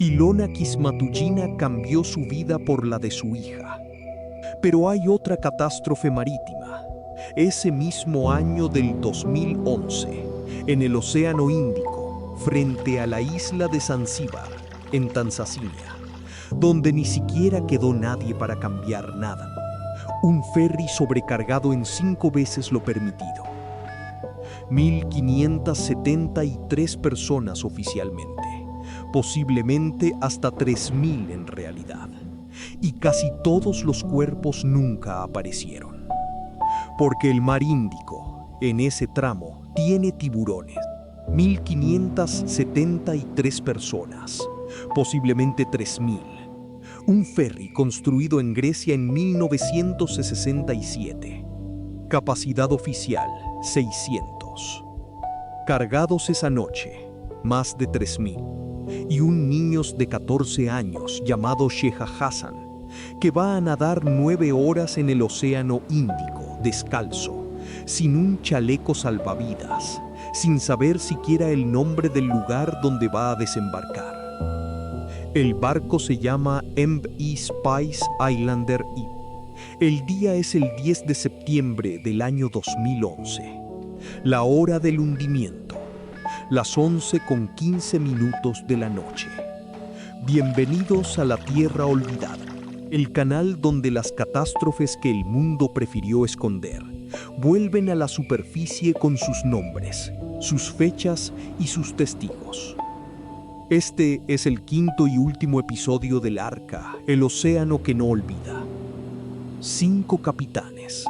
Ilona Kismatulina cambió su vida por la de su hija. Pero hay otra catástrofe marítima. Ese mismo año del 2011, en el Océano Índico, frente a la isla de Zanzíbar, en Tanzania, donde ni siquiera quedó nadie para cambiar nada. Un ferry sobrecargado en 5 veces lo permitido. 1.573 personas oficialmente, posiblemente hasta 3.000 en realidad, y casi todos los cuerpos nunca aparecieron. Porque el mar Índico, en ese tramo, tiene tiburones. 1.573 personas, posiblemente 3.000. Un ferry construido en Grecia en 1967. Capacidad oficial, 600. Cargados esa noche, más de 3.000. Y un niño de 14 años llamado Sheha Hassan, que va a nadar 9 horas en el Océano Índico, descalzo, sin un chaleco salvavidas, sin saber siquiera el nombre del lugar donde va a desembarcar. El barco se llama MV Spice Islander I. El día es el 10 de septiembre del año 2011. La hora del hundimiento, las 11:15 de la noche. Bienvenidos a la Tierra Olvidada, el canal donde las catástrofes que el mundo prefirió esconder vuelven a la superficie con sus nombres, sus fechas y sus testigos. Este es el 5º y último episodio del Arca, el océano que no olvida. 5 capitanes,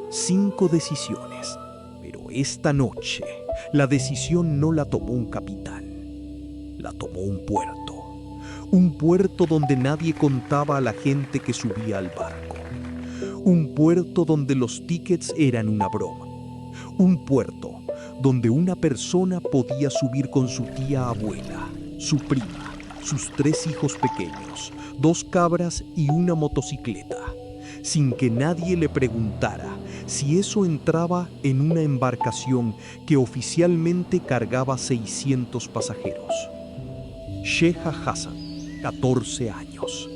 5 decisiones, pero esta noche la decisión no la tomó un capitán, la tomó un puerto donde nadie contaba a la gente que subía al barco, un puerto donde los tickets eran una broma, un puerto donde una persona podía subir con su tía abuela, su prima, sus 3 hijos pequeños, 2 cabras y una motocicleta, sin que nadie le preguntara si eso entraba en una embarcación que oficialmente cargaba 600 pasajeros. Sheha Hassan, 14 años,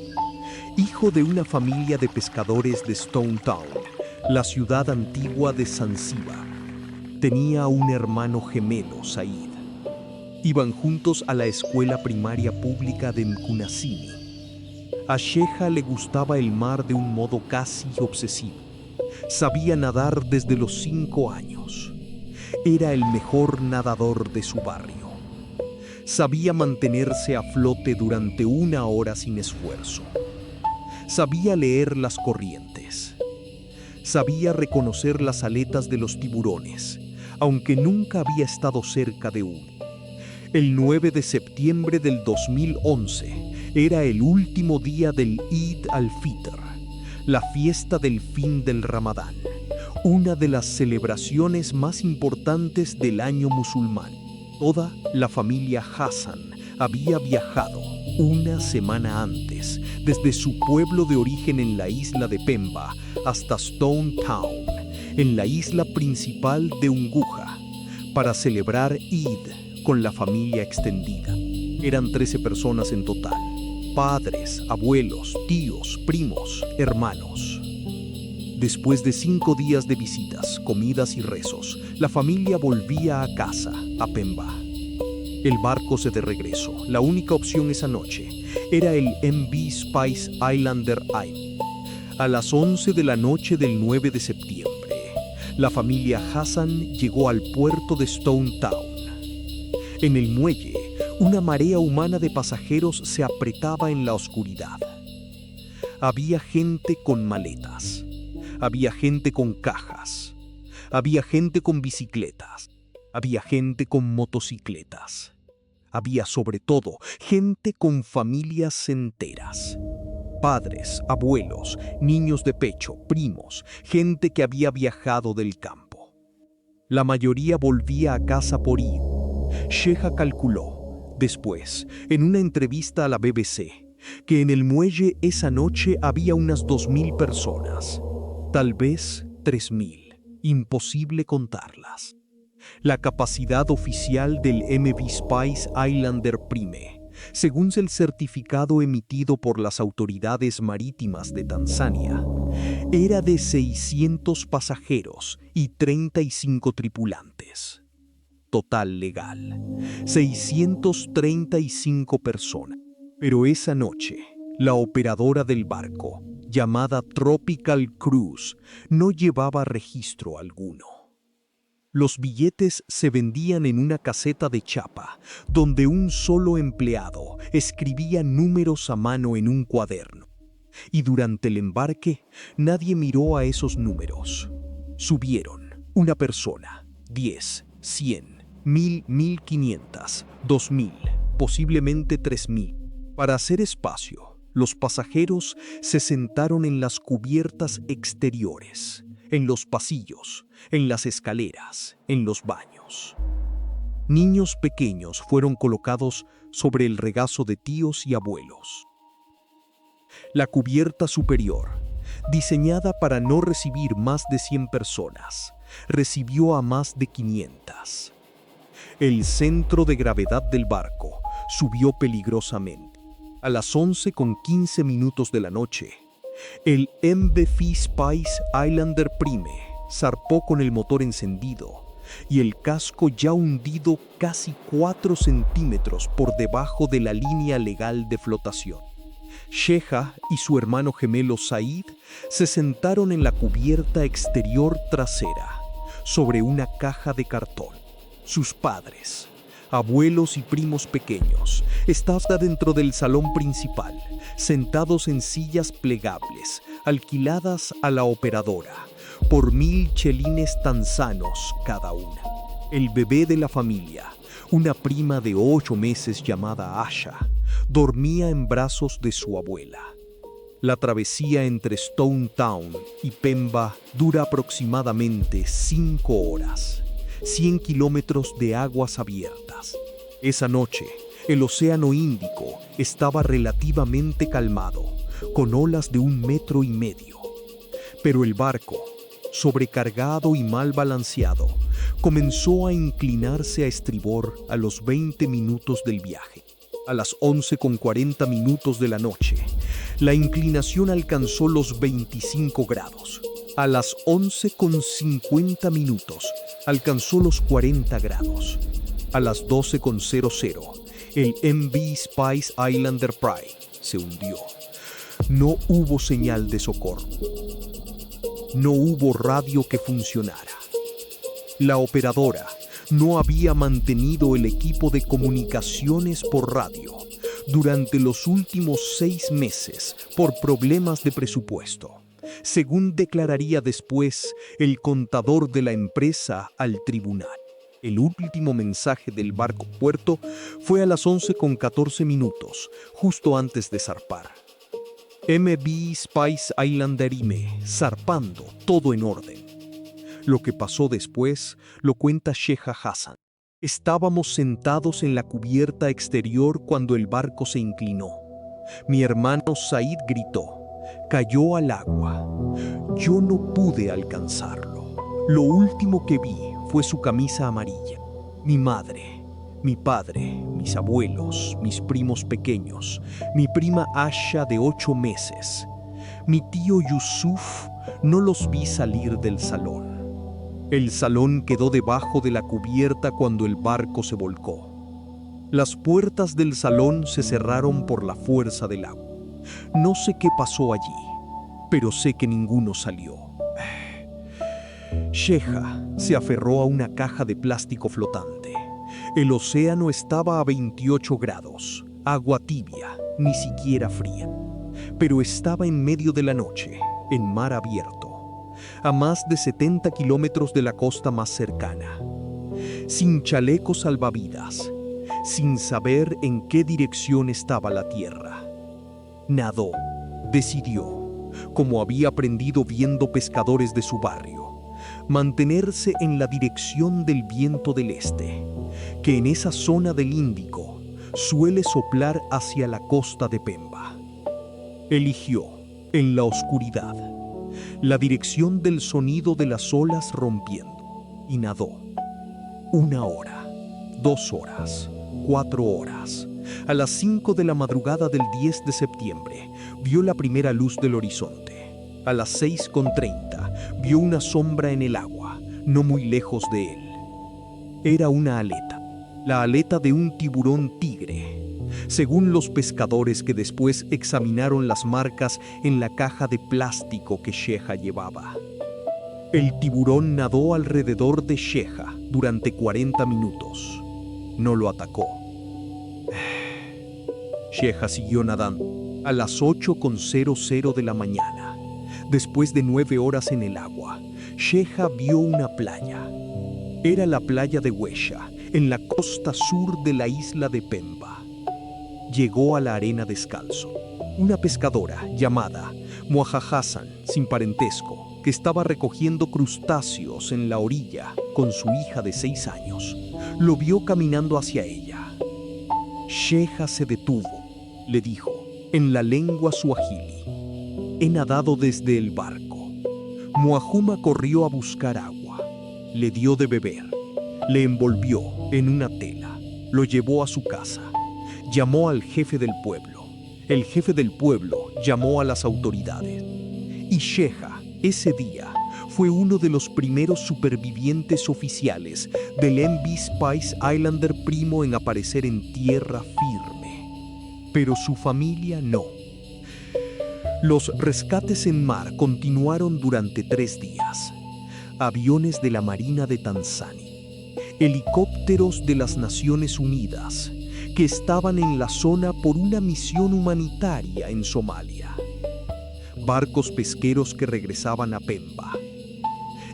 hijo de una familia de pescadores de Stone Town, la ciudad antigua de Zanzíbar. Tenía un hermano gemelo, Said. Iban juntos a la escuela primaria pública de Mkunazini. A Sheha le gustaba el mar de un modo casi obsesivo. Sabía nadar desde los 5 años. Era el mejor nadador de su barrio. Sabía mantenerse a flote durante 1 hora sin esfuerzo. Sabía leer las corrientes. Sabía reconocer las aletas de los tiburones, aunque nunca había estado cerca de uno. El 9 de septiembre del 2011 era el último día del Eid al-Fitr, la fiesta del fin del Ramadán, una de las celebraciones más importantes del año musulmán. Toda la familia Hassan había viajado 1 semana antes desde su pueblo de origen en la isla de Pemba hasta Stone Town, en la isla principal de Unguja, para celebrar Eid con la familia extendida. Eran 13 personas en total: padres, abuelos, tíos, primos, hermanos. Después de 5 días de visitas, comidas y rezos, la familia volvía a casa, a Pemba. El barco se de regreso. La única opción esa noche era el MV Spice Islander I. A las 11 de la noche del 9 de septiembre, la familia Hassan llegó al puerto de Stone Town. En el muelle, una marea humana de pasajeros se apretaba en la oscuridad. Había gente con maletas, había gente con cajas, había gente con bicicletas, había gente con motocicletas, había sobre todo gente con familias enteras. Padres, abuelos, niños de pecho, primos, gente que había viajado del campo. La mayoría volvía a casa por Eid. Sheha calculó, después, en una entrevista a la BBC, que en el muelle esa noche había unas 2.000 personas, tal vez 3.000, imposible contarlas. La capacidad oficial del MV Spice Islander Prime Según el certificado emitido por las autoridades marítimas de Tanzania, era de 600 pasajeros y 35 tripulantes. Total legal, 635 personas. Pero esa noche, la operadora del barco, llamada Tropical Cruise, no llevaba registro alguno. Los billetes se vendían en una caseta de chapa, donde un solo empleado escribía números a mano en un cuaderno. Y durante el embarque, nadie miró a esos números. Subieron una persona, 10, 100, 1000, 1500, 2000, posiblemente 3000. Para hacer espacio, los pasajeros se sentaron en las cubiertas exteriores, en los pasillos, en las escaleras, en los baños. Niños pequeños fueron colocados sobre el regazo de tíos y abuelos. La cubierta superior, diseñada para no recibir más de 100 personas, recibió a más de 500. El centro de gravedad del barco subió peligrosamente. A las 11:15 de la noche, el MV Spice Islander Prime zarpó con el motor encendido y el casco ya hundido casi 4 centímetros por debajo de la línea legal de flotación. Sheha y su hermano gemelo Said se sentaron en la cubierta exterior trasera, sobre una caja de cartón. Sus padres, abuelos y primos pequeños estaban dentro del salón principal, sentados en sillas plegables, alquiladas a la operadora, por 1000 chelines tanzanos cada una. El bebé de la familia, una prima de 8 meses llamada Asha, dormía en brazos de su abuela. La travesía entre Stone Town y Pemba dura aproximadamente 5 horas, 100 kilómetros de aguas abiertas. Esa noche, el Océano Índico estaba relativamente calmado, con olas de 1,5 metros. Pero el barco, sobrecargado y mal balanceado, comenzó a inclinarse a estribor a los 20 minutos del viaje. A las 11:40 de la noche, la inclinación alcanzó los 25 grados. A las 11:50 alcanzó los 40 grados. A las 12:00, el MV Spice Islander Prime se hundió. No hubo señal de socorro. No hubo radio que funcionara. La operadora no había mantenido el equipo de comunicaciones por radio durante los últimos 6 meses por problemas de presupuesto, según declararía después el contador de la empresa al tribunal. El último mensaje del barco puerto fue a las 11:14, justo antes de zarpar. MV Spice Islander Ime, zarpando, todo en orden. Lo que pasó después lo cuenta Sheha Hassan. Estábamos sentados en la cubierta exterior cuando el barco se inclinó. Mi hermano Said gritó, cayó al agua. Yo no pude alcanzarlo. Lo último que vi fue su camisa amarilla. Mi madre, mi padre, mis abuelos, mis primos pequeños, mi prima Asha de 8 meses, mi tío Yusuf, no los vi salir del salón. El salón quedó debajo de la cubierta cuando el barco se volcó. Las puertas del salón se cerraron por la fuerza del agua. No sé qué pasó allí, pero sé que ninguno salió. Sheha se aferró a una caja de plástico flotante. El océano estaba a 28 grados, agua tibia, ni siquiera fría. Pero estaba en medio de la noche, en mar abierto, a más de 70 kilómetros de la costa más cercana. Sin chalecos salvavidas, sin saber en qué dirección estaba la tierra. Nadó, decidió, como había aprendido viendo pescadores de su barrio, mantenerse en la dirección del viento del este, que en esa zona del Índico suele soplar hacia la costa de Pemba. Eligió, en la oscuridad, la dirección del sonido de las olas rompiendo, y nadó. 1 hora, 2 horas, 4 horas, A las 5 de la madrugada del 10 de septiembre, vio la primera luz del horizonte. A las 6:30, vio una sombra en el agua, no muy lejos de él. Era una aleta, la aleta de un tiburón tigre, según los pescadores que después examinaron las marcas en la caja de plástico que Sheha llevaba. El tiburón nadó alrededor de Sheha durante 40 minutos. No lo atacó. Sheha siguió nadando. A las 8:00 de la mañana, después de 9 horas en el agua, Sheha vio una playa. Era la playa de Huesha, en la costa sur de la isla de Pemba. Llegó a la arena descalzo. Una pescadora llamada Moaja Hassan, sin parentesco, que estaba recogiendo crustáceos en la orilla con su hija de 6 años, lo vio caminando hacia ella. Sheha se detuvo, le dijo, en la lengua suajili. He nadado desde el barco. Muajuma corrió a buscar agua. Le dio de beber. Le envolvió en una tela. Lo llevó a su casa. Llamó al jefe del pueblo. El jefe del pueblo llamó a las autoridades. Y Sheha, ese día, fue uno de los primeros supervivientes oficiales del MV Spice Islander primo en aparecer en tierra firme. Pero su familia no. Los rescates en mar continuaron durante 3 días. Aviones de la Marina de Tanzania, helicópteros de las Naciones Unidas, que estaban en la zona por una misión humanitaria en Somalia. Barcos pesqueros que regresaban a Pemba.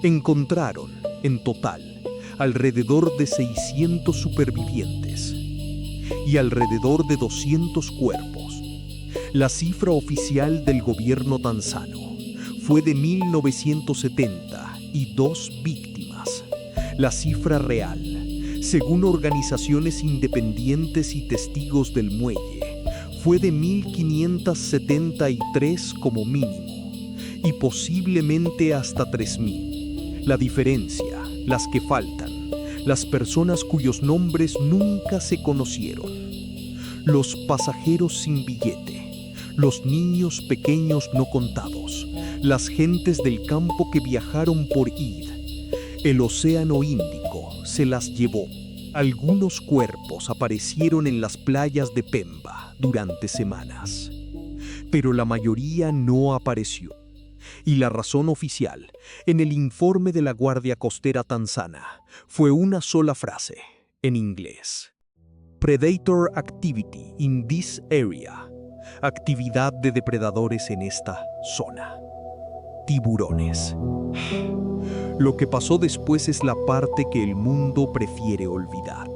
Encontraron, en total, alrededor de 600 supervivientes y alrededor de 200 cuerpos. La cifra oficial del gobierno tanzano fue de 1972 víctimas. La cifra real, según organizaciones independientes y testigos del muelle, fue de 1.573 como mínimo, y posiblemente hasta 3.000. La diferencia, las que faltan, las personas cuyos nombres nunca se conocieron, los pasajeros sin billete, los niños pequeños no contados, las gentes del campo que viajaron por Id. El Océano Índico se las llevó. Algunos cuerpos aparecieron en las playas de Pemba durante semanas, pero la mayoría no apareció. Y la razón oficial, en el informe de la Guardia Costera tanzana, fue una sola frase, en inglés. Predator activity in this area. Actividad de depredadores en esta zona. Tiburones. Lo que pasó después es la parte que el mundo prefiere olvidar.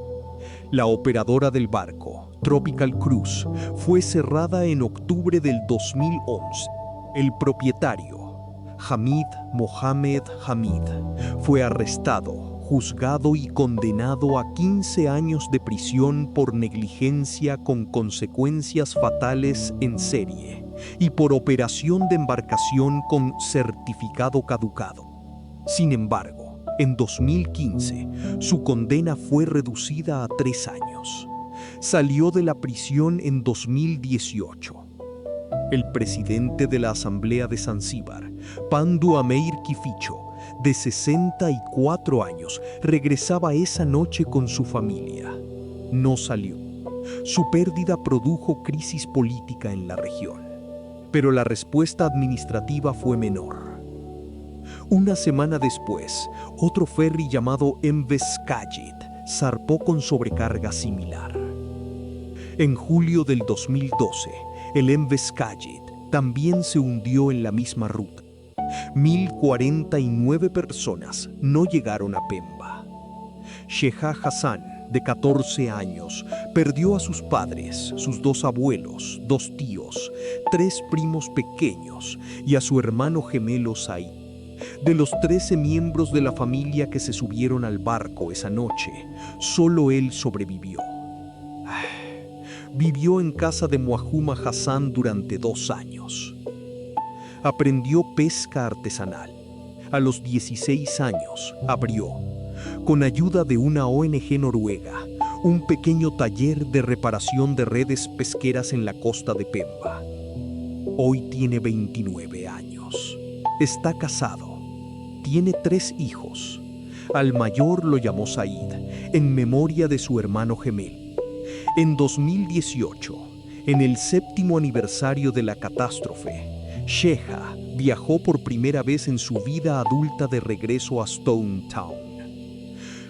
La operadora del barco, Tropical Cruise, fue cerrada en octubre del 2011. El propietario, Hamid Mohamed Hamid, fue arrestado, juzgado y condenado a 15 años de prisión por negligencia con consecuencias fatales en serie y por operación de embarcación con certificado caducado. Sin embargo, en 2015, su condena fue reducida a 3 años. Salió de la prisión en 2018. El presidente de la Asamblea de Zanzíbar, Pandu Ameir Kificho, de 64 años, regresaba esa noche con su familia. No salió. Su pérdida produjo crisis política en la región, pero la respuesta administrativa fue menor. Una semana después, otro ferry llamado MV Skagit zarpó con sobrecarga similar. En julio del 2012, el MV Skagit también se hundió en la misma ruta. 1.049 personas no llegaron a Pemba. Sheha Hassan, de 14 años, perdió a sus padres, sus 2 abuelos, 2 tíos, 3 primos pequeños y a su hermano gemelo Said. De los 13 miembros de la familia que se subieron al barco esa noche, solo él sobrevivió. Vivió en casa de Muajuma Hassan durante 2 años. Aprendió pesca artesanal. A los 16 años, abrió, con ayuda de una ONG noruega, un pequeño taller de reparación de redes pesqueras en la costa de Pemba. Hoy tiene 29 años. Está casado. Tiene 3 hijos. Al mayor lo llamó Said, en memoria de su hermano gemelo. En 2018, en el 7º aniversario de la catástrofe, Sheha viajó por primera vez en su vida adulta de regreso a Stone Town.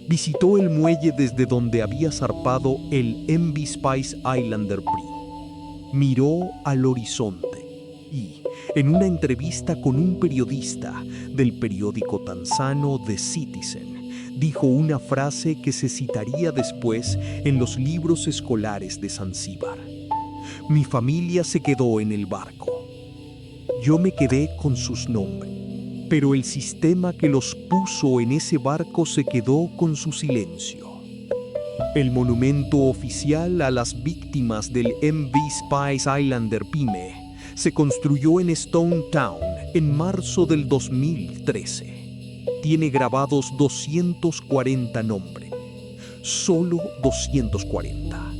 Visitó el muelle desde donde había zarpado el MV Spice Islander Bree. Miró al horizonte y, en una entrevista con un periodista del periódico tanzano The Citizen, dijo una frase que se citaría después en los libros escolares de Zanzíbar. Mi familia se quedó en el barco. Yo me quedé con sus nombres, pero el sistema que los puso en ese barco se quedó con su silencio. El monumento oficial a las víctimas del MV Spice Islander Pyme se construyó en Stone Town en marzo del 2013. Tiene grabados 240 nombres. Solo 240.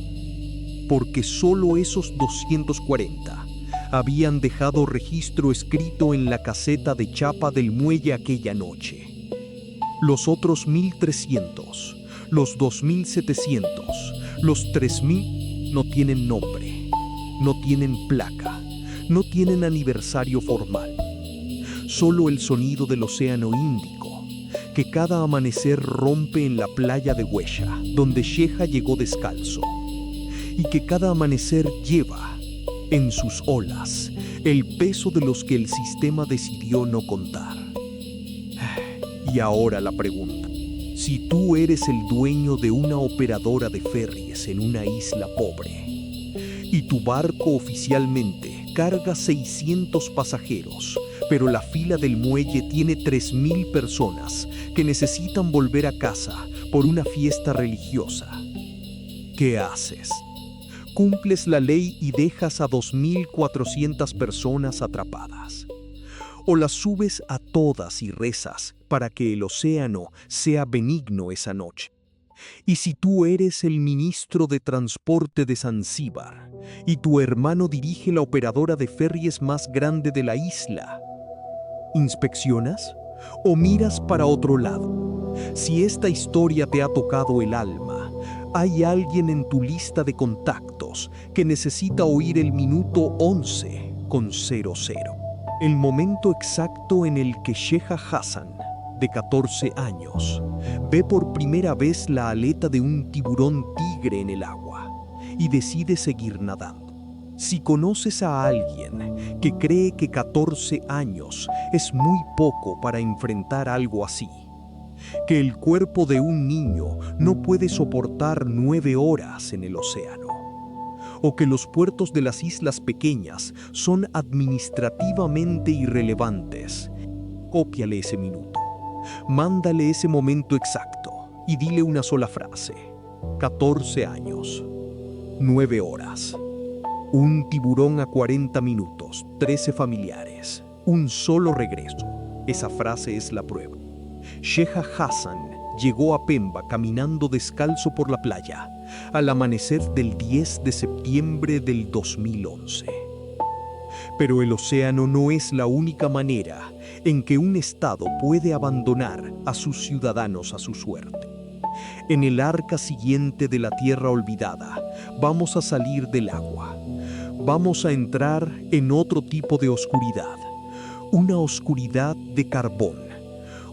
Porque solo esos 240 habían dejado registro escrito en la caseta de chapa del muelle aquella noche. Los otros 1.300, los 2.700, los 3.000 no tienen nombre, no tienen placa, no tienen aniversario formal. Solo el sonido del océano Índico, que cada amanecer rompe en la playa de Huesha, donde Sheha llegó descalzo, y que cada amanecer lleva en sus olas el peso de los que el sistema decidió no contar. Y ahora la pregunta: si tú eres el dueño de una operadora de ferries en una isla pobre, y tu barco oficialmente carga 600 pasajeros, pero la fila del muelle tiene 3.000 personas que necesitan volver a casa por una fiesta religiosa, ¿qué haces? ¿Cumples la ley y dejas a 2.400 personas atrapadas? ¿O las subes a todas y rezas para que el océano sea benigno esa noche? Y si tú eres el ministro de transporte de Zanzíbar y tu hermano dirige la operadora de ferries más grande de la isla, ¿inspeccionas o miras para otro lado? Si esta historia te ha tocado el alma, hay alguien en tu lista de contactos que necesita oír el minuto 11:00, el momento exacto en el que Sheha Hassan, de 14 años, ve por primera vez la aleta de un tiburón tigre en el agua y decide seguir nadando. Si conoces a alguien que cree que 14 años es muy poco para enfrentar algo así, que el cuerpo de un niño no puede soportar 9 horas en el océano, o que los puertos de las islas pequeñas son administrativamente irrelevantes, cópiale ese minuto, mándale ese momento exacto y dile una sola frase: 14 años, 9 horas, un tiburón a 40 minutos, 13 familiares, un solo regreso. Esa frase es la prueba. Sheha Hassan llegó a Pemba caminando descalzo por la playa al amanecer del 10 de septiembre del 2011. Pero el océano no es la única manera en que un estado puede abandonar a sus ciudadanos a su suerte. En el arca siguiente de la tierra olvidada, vamos a salir del agua. Vamos a entrar en otro tipo de oscuridad, una oscuridad de carbón,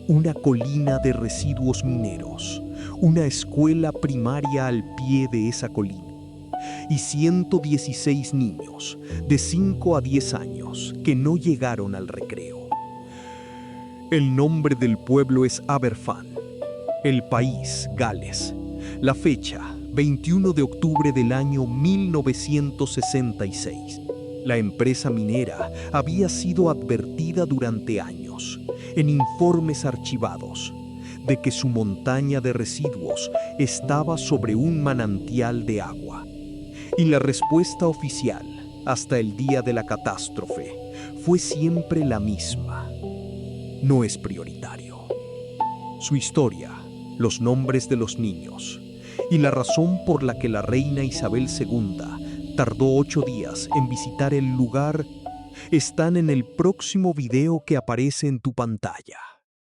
una colina de residuos mineros, una escuela primaria al pie de esa colina, y 116 niños de 5 a 10 años que no llegaron al recreo. El nombre del pueblo es Aberfan, el país Gales, la fecha 21 de octubre del año 1966. La empresa minera había sido advertida durante años, en informes archivados, de que su montaña de residuos estaba sobre un manantial de agua. Y la respuesta oficial, hasta el día de la catástrofe, fue siempre la misma: no es prioritario. Su historia, los nombres de los niños y la razón por la que la reina Isabel II tardó 8 días en visitar el lugar están en el próximo video que aparece en tu pantalla.